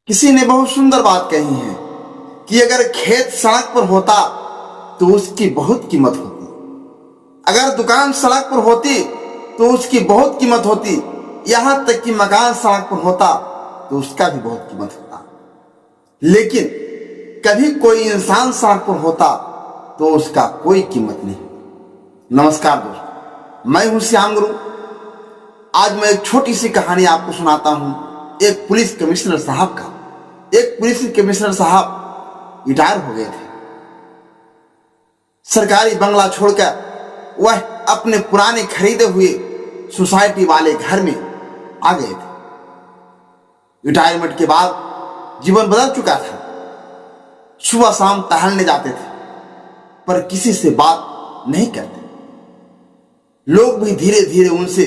किसी ने बहुत सुंदर बात कही है कि अगर खेत सड़क पर होता तो उसकी बहुत कीमत होती, अगर दुकान सड़क पर होती तो उसकी बहुत कीमत होती, यहां तक कि मकान सड़क पर होता तो उसका भी बहुत कीमत होता। लेकिन कभी कोई इंसान सड़क पर होता तो उसका कोई कीमत नहीं। नमस्कार दोस्तों, मैं हूं श्याम गुरु। आज मैं एक छोटी सी कहानी आपको सुनाता हूं एक पुलिस कमिश्नर साहब का। एक पुलिस कमिश्नर साहब रिटायर हो गए थे। सरकारी बंगला छोड़कर वह अपने पुराने खरीदे हुए सोसाइटी वाले घर में आ गए थे। रिटायरमेंट के बाद जीवन बदल चुका था। सुबह शाम टहलने जाते थे पर किसी से बात नहीं करते। लोग भी धीरे धीरे उनसे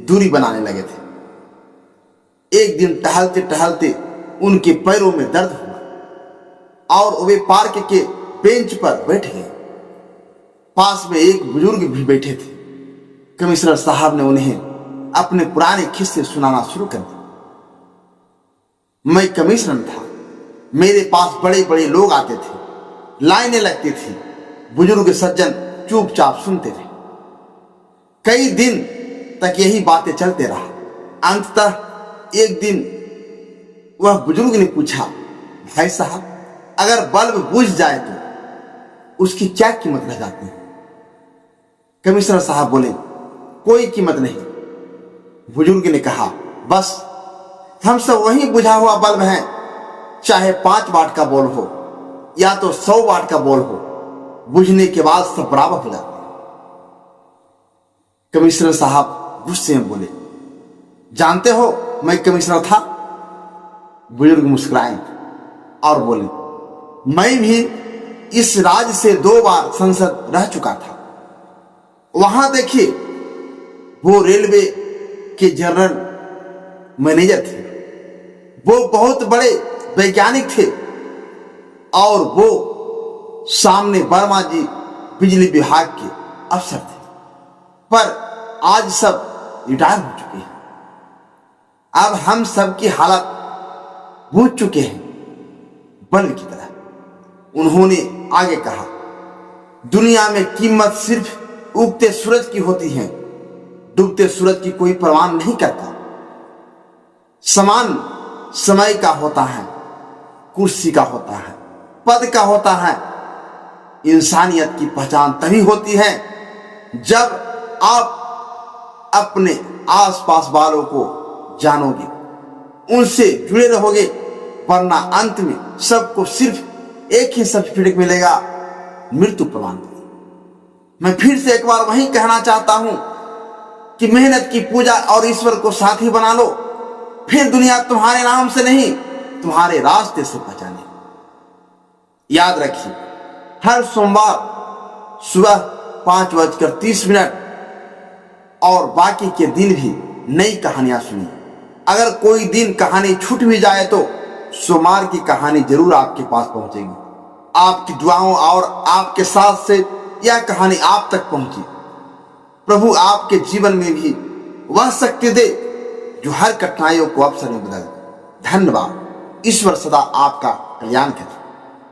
दूरी बनाने लगे थे। एक दिन टहलते टहलते उनके पैरों में दर्द हुआ और वे पार्क के बेंच पर बैठ गए। पास में एक बुजुर्ग भी बैठे थे। कमिश्नर साहब ने उन्हें अपने पुराने किस्से सुनाना शुरू कर दिया। मैं कमिश्नर था, मेरे पास बड़े बड़े लोग आते थे, लाइनें लगती थी। बुजुर्ग सज्जन चुपचाप सुनते थे। कई दिन तक यही बातें चलते रहा। अंततः एक दिन वह बुजुर्ग ने पूछा, भाई साहब, अगर बल्ब बुझ जाए तो उसकी क्या कीमत रह जाती है? कमिश्नर साहब बोले, कोई कीमत नहीं। बुजुर्ग ने कहा, बस हम सब वही बुझा हुआ बल्ब है, चाहे 5 वाट का बल्ब हो या तो 100 वाट का बल्ब हो, बुझने के बाद सब बराबर हो जाते हैं। कमिश्नर साहब गुस्से में बोले, जानते हो मैं कमिश्नर था? बुजुर्ग मुस्कुराए और बोले, मैं भी इस राज्य से 2 बार संसद रह चुका था। वहां देखिए, वो रेलवे के जनरल मैनेजर थे। वो बहुत बड़े वैज्ञानिक थे और वो सामने वर्मा जी बिजली विभाग के अफसर थे। पर आज सब रिटायर हो चुके हैं। अब हम सब की हालत बूझ चुके हैं बल्ब की तरह। उन्होंने आगे कहा, दुनिया में कीमत सिर्फ उगते सूरज की होती है, डूबते सूरज की कोई परवाह नहीं करता। समान समय का होता है, कुर्सी का होता है, पद का होता है। इंसानियत की पहचान तभी होती है जब आप अपने आसपास वालों को जानोगे, उनसे जुड़े रहोगे, वरना अंत में सबको सिर्फ एक ही सर्टिफिकेट मिलेगा, मृत्यु प्रमाण पत्र। मैं फिर से एक बार वही कहना चाहता हूं कि मेहनत की पूजा और ईश्वर को साथी बना लो, फिर दुनिया तुम्हारे नाम से नहीं तुम्हारे रास्ते से पहचाने। याद रखिए, हर सोमवार सुबह 5:30 और बाकी के दिन भी नई कहानियां सुनिए। अगर कोई दिन कहानी छूट भी जाए तो सोमवार की कहानी जरूर आपके पास पहुंचेगी। आपकी दुआओं और आपके साथ से यह कहानी आप तक पहुंची। प्रभु आपके जीवन में भी वह शक्ति दे जो हर कठिनाइयों को अवसर में बदल दे। धन्यवाद। ईश्वर सदा आपका कल्याण करे।